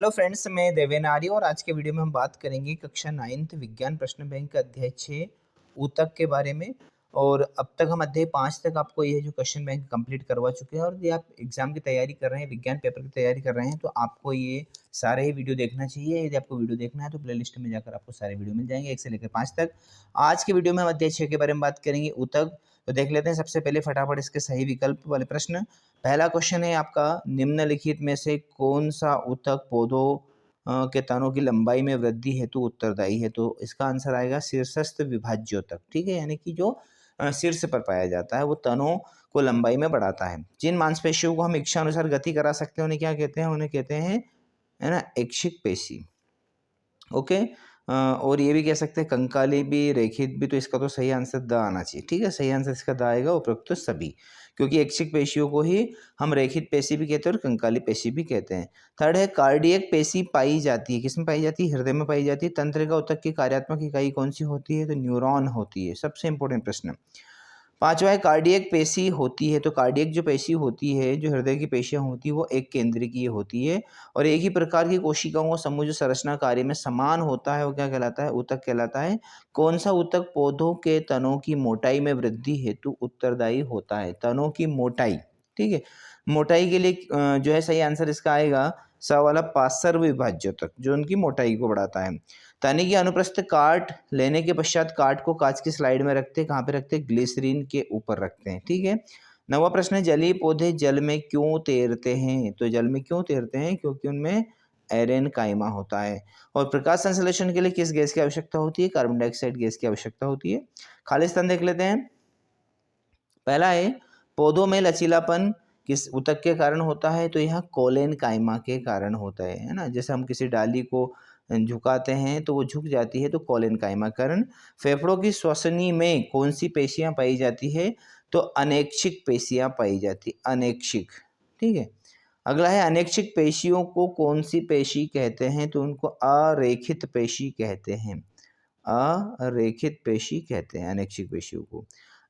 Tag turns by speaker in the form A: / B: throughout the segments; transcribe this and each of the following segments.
A: Hello friends, मैं देवेन आर्य और आज के वीडियो में हम बात करेंगे कक्षा 9th विज्ञान प्रश्न बैंक अध्याय 6 ऊतक के बारे में। और अब तक हम अध्याय 5 तक आपको ये जो क्वेश्चन बैंक कंप्लीट करवा चुके हैं। और यदि आप एग्जाम की तैयारी कर रहे हैं, विज्ञान पेपर की तैयारी कर रहे हैं, तो आपको ये सारे ही वीडियो देखना चाहिए। यदि आपको वीडियो देखना है तो प्लेलिस्ट में जाकर आपको सारे वीडियो मिल जाएंगे 1 से लेकर 5 तक। आज के वीडियो में हम अध्याय 6 के बारे में बात करेंगे, ऊतक। तो देख लेते हैं सबसे पहले फटाफट इसके सही विकल्प वाले प्रश्न। पहला क्वेश्चन है आपका, निम्नलिखित में से कौन सा ऊतक पौधों के तनों की लंबाई में वृद्धि हेतु उत्तरदायी है। तो इसका आंसर आएगा शीर्षस्थ विभाज्योतक। ठीक है, यानी कि जो शीर्ष पर पाया जाता है वो तनों को लंबाई में बढ़ाता है। जिन मांसपेशियों को हम इच्छा अनुसार गति करा सकते हैं उन्हें क्या कहते हैं? उन्हें कहते हैं, है ना, ऐच्छिक पेशी। ओके। और ये भी कह सकते हैं कंकाली भी, रेखित भी। तो इसका तो सही आंसर द आना चाहिए। ठीक है, सही आंसर इसका द आएगा, उपरोक्त तो सभी। क्योंकि ऐच्छिक पेशियों को ही हम रेखित पेशी भी कहते हैं और कंकाली पेशी भी कहते हैं। थर्ड है, कार्डियक पेशी पाई जाती है। किसमें पाई जाती है? हृदय में पाई जाती है। तंत्रिका ऊतक की कार्यात्मक इकाई कौन सी होती है? तो न्यूरॉन होती है। सबसे इंपॉर्टेंट प्रश्न। पांचवा है, कार्डियक पेशी होती है। तो कार्डियक जो पेशी होती है, जो हृदय की पेशियां होती है, वो एक केंद्रिकीय होती है और एक ही प्रकार की कोशिकाओं का समूह जो संरचना कार्य में समान होता है वो क्या कहलाता है? ऊतक कहलाता है। कौन सा ऊतक पौधों के तनों की मोटाई में वृद्धि हेतु उत्तरदायी होता है? तनों की मोटाई। ठीक है, मोटाई के लिए जो है सही आंसर इसका आएगा स वाला, पार्श्व विभाज्योतक, जो उनकी मोटाई को बढ़ाता है। तने की अनुप्रस्थ काट लेने के पश्चात काट को कांच की स्लाइड में रखते हैं। कहाँ पे रखते हैं? ग्लिसरीन के ऊपर रखते हैं। ठीक है। नवा प्रश्न है, जलीय पौधे जल में क्यों तैरते हैं? तो जल में क्यों तैरते हैं? क्योंकि उनमें एरेन काइमा होता है। और प्रकाश संश्लेषण के लिए किस गैस की आवश्यकता होती है? कार्बन डाइऑक्साइड गैस की आवश्यकता होती है। खालिस्तान देख लेते हैं। पहला है, पौधों में लचीलापन किस ऊतक के कारण होता है? तो यह कोलेन काइमा के कारण होता है ना। जैसे हम किसी डाली को झुकाते हैं तो वो झुक जाती है, तो कोलेन काइमा कारण। फेफड़ों की श्वसनी में कौन सी पेशियां पाई जाती है? तो अनैच्छिक पेशियां पाई जाती, अनैच्छिक। ठीक है। अगला है, अनैच्छिक पेशियों को कौन सी पेशी कहते हैं? तो उनको अरेखित पेशी कहते हैं। अरेखित पेशी कहते हैं अनैच्छिक पेशियों को।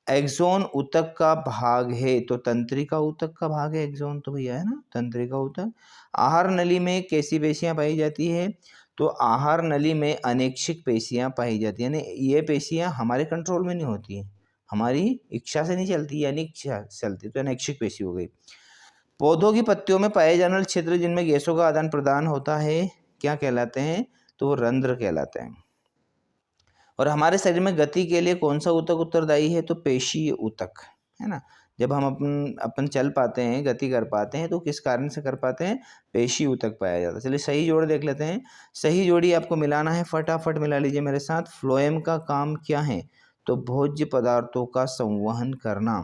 A: एक्सोन ऊतक का भाग है। तो तंत्रिका ऊतक का भाग है एक्सोन, तो भैया है ना तंत्रिका ऊतक। आहार नली में कैसी पेशियां पाई जाती है? तो आहार नली में अनैच्छिक पेशियां पाई जाती है। यानी ये पेशियां हमारे कंट्रोल में नहीं होती है, हमारी इच्छा से नहीं चलती, यानी इच्छा से चलती, तो अनैच्छिक पेशी हो गई। पौधों की पत्तियों में पाए जाने वाले क्षेत्र जिनमें गैसों का आदान प्रदान होता है क्या कहलाते हैं? तो वो रंध्र कहलाते हैं। और हमारे शरीर में गति के लिए कौन सा ऊतक उत्तरदायी है? तो पेशीय ऊतक, है ना। जब हम अपन चल पाते हैं, गति कर पाते हैं, तो किस कारण से कर पाते हैं? पेशी ऊतक पाया जाता है। चलिए सही जोड़ देख लेते हैं। सही जोड़ी आपको मिलाना है, फटाफट मिला लीजिए मेरे साथ। फ्लोएम का काम क्या है? तो भोज्य पदार्थों का संवहन करना।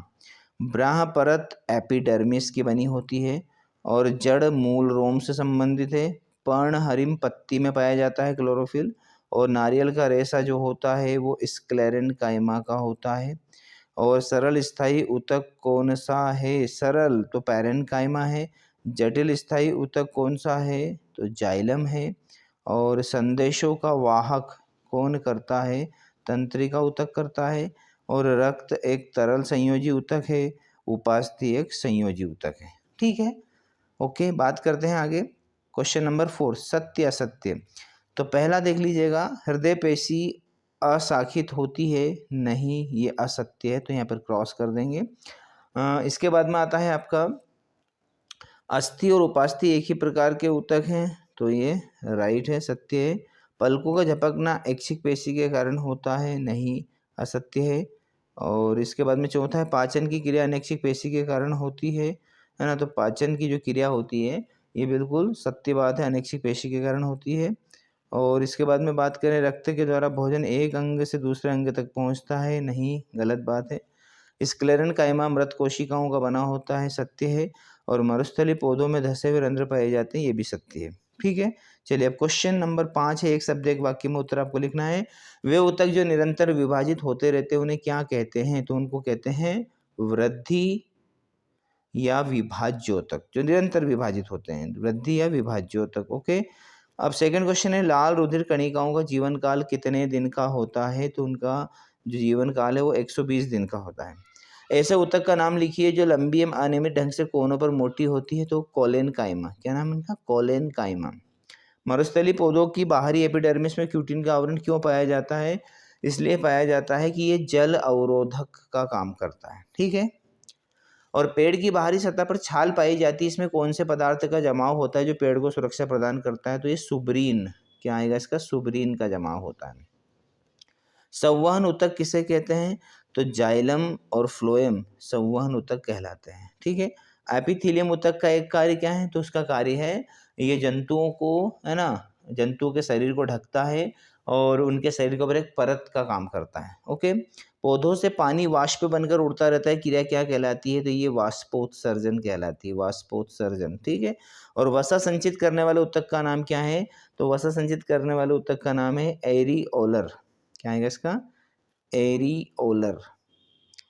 A: ब्राह परत एपिडर्मिस की बनी होती है और जड़ मूल रोम से संबंधित है। पर्णहरिम पत्ती में पाया जाता है क्लोरोफिल। और नारियल का रेशा जो होता है वो स्क्लेरन काइमा का होता है। और सरल स्थायी ऊतक कौन सा है? सरल तो पैरेन काइमा है। जटिल स्थायी ऊतक कौन सा है? तो जाइलम है। और संदेशों का वाहक कौन करता है? तंत्रिका ऊतक करता है। और रक्त एक तरल संयोजी ऊतक है, उपास्थि एक संयोजी ऊतक है। ठीक है, ओके। बात करते हैं आगे। क्वेश्चन नंबर 4, सत्य असत्य। तो पहला देख लीजिएगा, हृदय पेशी अशाखित होती है। नहीं, ये असत्य है, तो यहाँ पर क्रॉस कर देंगे। इसके बाद में आता है आपका, अस्थि और उपास्थि एक ही प्रकार के ऊतक हैं। तो ये राइट है, सत्य है। पलकों का झपकना ऐच्छिक पेशी के कारण होता है। नहीं, असत्य है। और इसके बाद में चौथा है, पाचन की क्रिया अनैच्छिक पेशी के कारण होती है ना। तो पाचन की जो क्रिया होती है ये बिल्कुल सत्य बात है, अनैच्छिक पेशी के कारण होती है। और इसके बाद में बात करें, रक्त के द्वारा भोजन एक अंग से दूसरे अंग तक पहुंचता है। नहीं, गलत बात है। स्क्लेरन काइमा मृत कोशिकाओं का बना होता है। सत्य है। और मरुस्थलीय पौधों में धसे हुए रंध्र पाए जाते हैं। ये भी सत्य है। ठीक है। चलिए, अब क्वेश्चन नंबर 5 है, एक शब्द एक वाक्य में उत्तर आपको लिखना है। वे ऊतक जो निरंतर विभाजित होते रहते हैं उन्हें क्या कहते हैं? तो उनको कहते हैं वृद्धि या विभाज्योतक। जो निरंतर विभाजित होते हैं, वृद्धि या विभाज्योतक। ओके। अब सेकंड क्वेश्चन है, लाल रुधिर कणिकाओं का जीवन काल कितने दिन का होता है? तो उनका जो जीवन काल है वो 120 दिन का होता है। ऐसे ऊतक का नाम लिखिए जो लंबी एवं अनियमित ढंग से कोनों पर मोटी होती है। तो कोलेन काइमा। क्या नाम है इनका? कोलेन काइमा। मरुस्थलीय पौधों की बाहरी एपिडर्मिस में क्यूटिन का आवरण क्यों पाया जाता है? इसलिए पाया जाता है कि ये जल अवरोधक का काम करता है, ठीक है। और पेड़ की बाहरी सतह पर छाल पाई जाती है, इसमें कौन से पदार्थ का जमाव होता है जो पेड़ को सुरक्षा प्रदान करता है? तो ये सुब्रीन, क्या आएगा इसका? सुब्रीन का जमाव होता है। संवहन ऊतक किसे कहते हैं? तो जाइलम और फ्लोएम संवहन ऊतक कहलाते हैं, ठीक है। एपिथेलियम ऊतक का एक कार्य क्या है? तो उसका कार्य है ये जंतुओं को, है ना, जंतुओं के शरीर को ढकता है और उनके शरीर के ऊपर एक परत का काम करता है, ओके। पौधों से पानी वाष्प बनकर उड़ता रहता है, क्रिया क्या कहलाती है? तो ये वाष्पोत्सर्जन कहलाती है, वाष्पोत्सर्जन, ठीक है। और वसा संचित करने वाले ऊतक का नाम क्या है? तो वसा संचित करने वाले ऊतक का नाम है एरिओलर, क्या आएगा इसका? एरिओलर,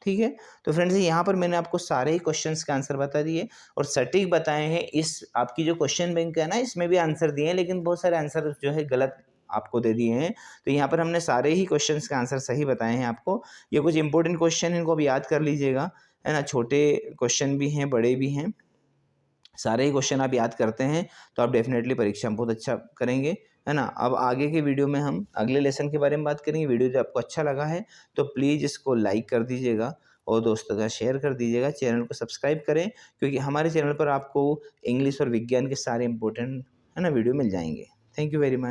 A: ठीक है। तो फ्रेंड्स यहाँ पर मैंने आपको सारे ही क्वेश्चंस के आंसर बता दिए और सटीक बताए हैं। इस आपकी जो क्वेश्चन बैंक है ना, इसमें भी आंसर दिए हैं, लेकिन बहुत सारे आंसर जो है गलत आपको दे दिए हैं। तो यहाँ पर हमने सारे ही क्वेश्चंस के आंसर सही बताए हैं आपको। ये कुछ इंपॉर्टेंट क्वेश्चन, इनको भी याद कर लीजिएगा, है ना। छोटे क्वेश्चन भी हैं, बड़े भी हैं, सारे ही क्वेश्चन आप याद करते हैं तो आप डेफिनेटली परीक्षा में बहुत अच्छा करेंगे, है ना। अब आगे के वीडियो में हम अगले लेसन के बारे में बात करेंगे। वीडियो जो आपको अच्छा लगा है तो प्लीज़ इसको लाइक कर दीजिएगा और दोस्तों का शेयर कर दीजिएगा। चैनल को सब्सक्राइब करें, क्योंकि हमारे चैनल पर आपको इंग्लिश और विज्ञान के सारे इंपॉर्टेंट, है ना, वीडियो मिल जाएंगे। Thank you very much.